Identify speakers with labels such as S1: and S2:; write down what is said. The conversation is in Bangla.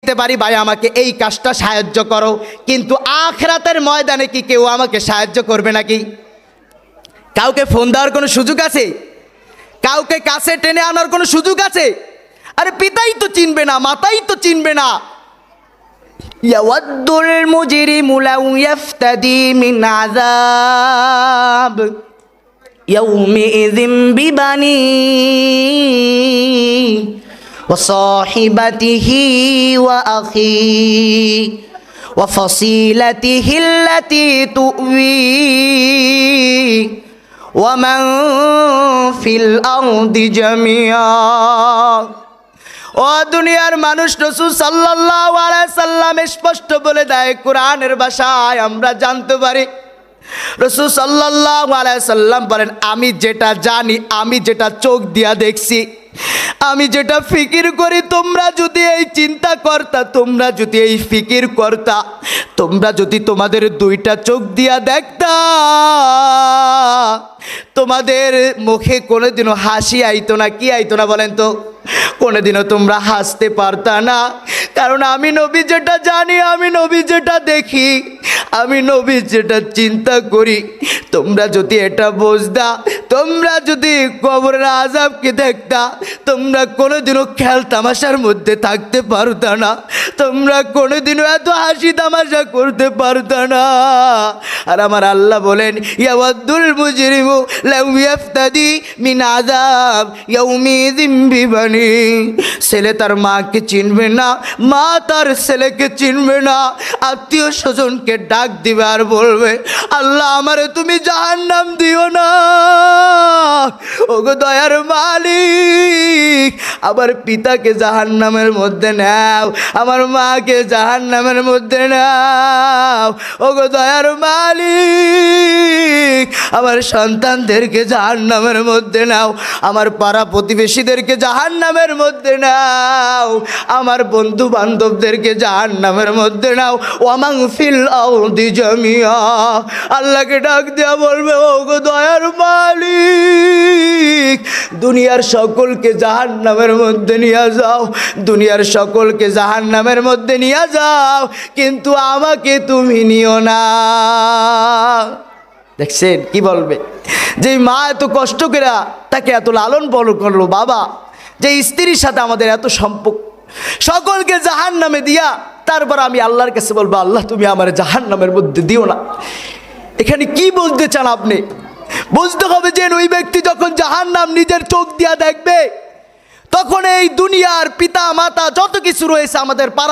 S1: দিতে পারি, ভাই আমাকে এই কাজটা সাহায্য করো, কিন্তু আখিরাতের ময়দানে কি কেউ আমাকে সাহায্য করবে নাকি? কাউকে ফোন দেওয়ার কোনো সুযোগ আছে? কাউকে কাছে টেনে আনার কোনো সুযোগ আছে? আরে পিতাই তো চিনবে না, মাতাই তো চিনবে না। ইয়াওয়াদ্দুল মুজরিমু লাউ ইফতাদি মিন আযাব ইয়াউমিযিন বিবানি ওয়া সাহিবাতিহি ওয়া আখি ওয়া ফাসিলাতিহি আল্লাতী তু'ওয়ি ওয়া মান ফিল আরদি জামিআ। ও দুনিয়ার মানুষ, রাসূল সাল্লাল্লাহু আলাইহি সাল্লাম স্পষ্ট বলে দেয়, কোরআনের ভাষায় আমরা জানতে পারি। রাসূল সাল্লাল্লাহু আলাইহি সাল্লাম বলেন, আমি যেটা জানি, আমি যেটা চোখ দিয়া দেখছি, আমি যেটা ফিকির করি, তোমরা যদি এই চিন্তা করতা, তোমরা যদি এই ফিকির করতা, তোমরা যদি তোমাদের দুইটা চোখ দিয়া দেখতা, তোমাদের মুখে কোনোদিনও হাসি আইতো না। কি আইতো না বলেন তো? কোনোদিনও তোমরা হাসতে পারতা না। কারণ আমি নবী যেটা জানি, আমি নবী যেটা দেখি, আমি নবী যেটা চিন্তা করি, তোমরা যদি এটা বুঝতা, তোমরা যদি কবরের আযাবকে দেখতা, তোমরা কোনোদিনও খেল তামাশার মধ্যে থাকতে পারতা না, তোমরা কোনোদিনও এত হাসি তামাশা করতে পারতা না। আর আমার আল্লাহ বলেন, ইয়াওয়াদ্দুল মুজরিমু লাউ ইফতাদি মিন আযাব ইয়াউমিযিন বিবানি। ছেলে তার মাকে চিনবে না, মা তার ছেলেকে চিনবে না, আত্মীয় স্বজনকে ডাক দিবে আর বলবে, আল্লাহ আমারে তুমি জাহান্নাম দিও না। ওগো দয়ার মালিক, আমার পিতাকে জাহান্নামের মধ্যে নাও, আমার মাকে জাহান্নামের মধ্যে নাও। ওগো দয়ার মালিক, আমার সন্তানদেরকে জাহান্নামের মধ্যে নাও, আমার পাড়া প্রতিবেশীদেরকে জাহান্নামের মধ্যে নাও, আমার বন্ধু বান্ধবদেরকে জাহান্নামের মধ্যে নাও। ওয়ামান ফিল আরদি জামিআ। আল্লাহকে ডাক দেয়া বলবে, ওগো দয়ার মালিক, দুনিয়ার সকলকে জাহান্নামের মধ্যে নিয়ে যাও, দুনিয়ার সকলকে জাহান্নামের মধ্যে নিয়ে যাও, কিন্তু আমাকে তুমি নিও না। দেখছেন কি বলবে? যে মা এত কষ্ট করে তাকে এত লালন পালন করলো, বাবা যে স্ত্রীর সাথে আমাদের এত সম্পর্ক, সকলকে জাহান্নামে দিয়া তারপর আমি আল্লাহর কাছে বলবো, আল্লাহ তুমি আমার জাহান্নামের মধ্যে দিও না। এখানে কি বলতে চান আপনি? বুঝতে হবে যে ওই ব্যক্তি যখন জাহান্নাম নিজের চোখ দিয়া দেখবে, তখন এই দুনিয়ার পিতা মাতা যত কিছু রয়েছে, আমাদের পাড়া